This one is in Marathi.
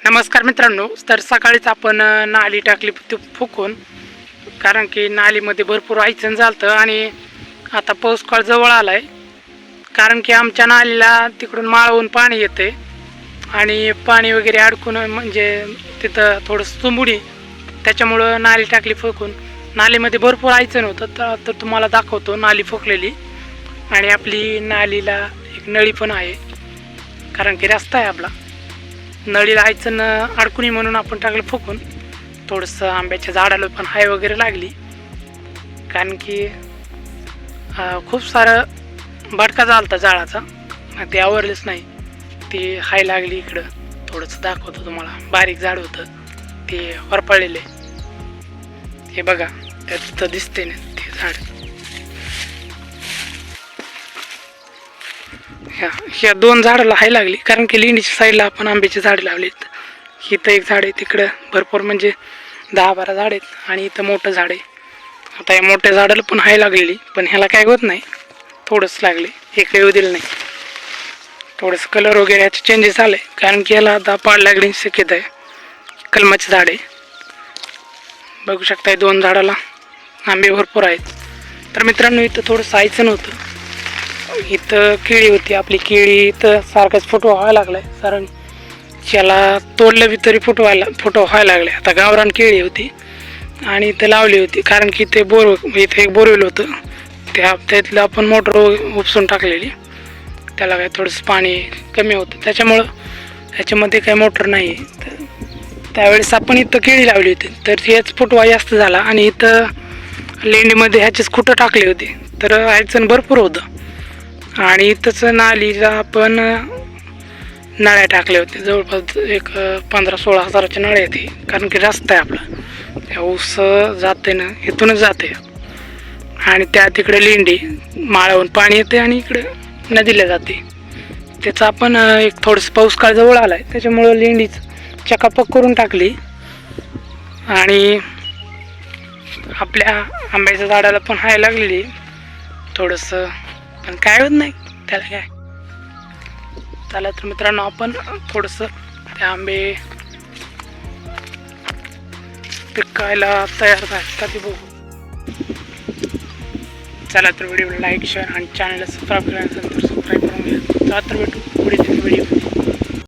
नमस्कार मित्रांनो, तर सकाळीच आपण नाली टाकली फुकून, कारण की नालीमध्ये भरपूर आयचन झालं आणि आता पाऊस काळ जवळ आलाय. कारण की आमच्या नालीला तिकडून माळवून पाणी येते आणि पाणी वगैरे अडकून म्हणजे तिथं थोडंसं चुंबुडी, त्याच्यामुळं नाली टाकली फुकून. नालीमध्ये भरपूर आयचन होतं, तर तुम्हाला दाखवतो नाली फुकलेली. आणि आपली नालीला एक नळी पण आहे, कारण की रस्ता आहे आपला. नळीला आयचन अडकुनी म्हणून आपण टाकलं फुकून. थोडंसं आंब्याच्या झाडाला पण हाय वगैरे लागली, कारण की खूप सारं भटका झालता झाडाचा, ते आवरलंच नाही. ती हाय लागली इकडं. थोडंसं दाखवतो तुम्हाला. बारीक झाड होतं ते वरपळलेले, हे बघा त्यात दिसते ना ते झाड. ह्या दोन झाडाला हाय लागली, कारण की लिंडीच्या साईडला आपण आंब्याची झाडे लावलीत. इथं एक झाड आहे, तिकडं भरपूर म्हणजे 10-12 झाड आहेत आणि इथं मोठं झाड आहे. आता या मोठ्या झाडाला पण हाय लागलेली, पण ह्याला काय होत नाही, थोडंच लागले, इकडे येऊ दिलं नाही. थोडंसं कलर वगैरे याचे चेंजेस आले, कारण की याला आता पाड लागण्याची शक्यता आहे. कलमाचे झाड आहे, बघू शकताय. 2 झाडाला आंबे भरपूर आहेत. तर मित्रांनो, इथं थोडंसं आयचन होतं. इथं केळी होती, आपली केळी इथं सारखाच फोटो व्हायला लागलाय, कारण त्याला तोडलं बी तरी फोटो व्हायला लागले. आता गावरान केळी होती आणि इथं लावली होती, कारण की ते इथं एक बोरवेल होतं, त्यातलं आपण मोटर उपसून टाकलेली. त्याला काय थोडंसं पाणी कमी होतं, त्याच्यामुळं ह्याच्यामध्ये काही मोटर नाही. तर त्यावेळेस आपण इथं केळी लावली होती, तर हेच फुटवा जास्त झाला आणि इथं लेंडीमध्ये ह्याचेच खुटं टाकले होते, तर ह्याचं भरपूर होतं. आणि इथंच नालीला आपण नळ्या टाकल्या होत्या, जवळपास एक 15-16 हजाराच्या नळ्या येते, कारण की रस्ता आहे आपला. त्या ऊस जाते ना, इथूनच जाते आणि त्या तिकडे लेंडी माळावून पाणी येते आणि इकडे नदीला जाते. त्याचं आपण एक थोडंसं पाऊस काळ जवळ आला आहे, त्याच्यामुळं लेंडीच चकापक करून टाकली. आणि आपल्या आंब्याच्या झाडाला पण हाय लागलेली थोडंसं, पण काय होत नाही त्याला काय. चला तर मित्रांनो, आपण थोडंसं ते आंबे पिकायला तयार झाले का ते बघू. चला तर व्हिडिओला लाईक, शेअर आणि चॅनलला सबस्क्राईब केलं नसेल तर सबस्क्राईब करून घ्या. चला तर भेटू पुढे व्हिडिओ.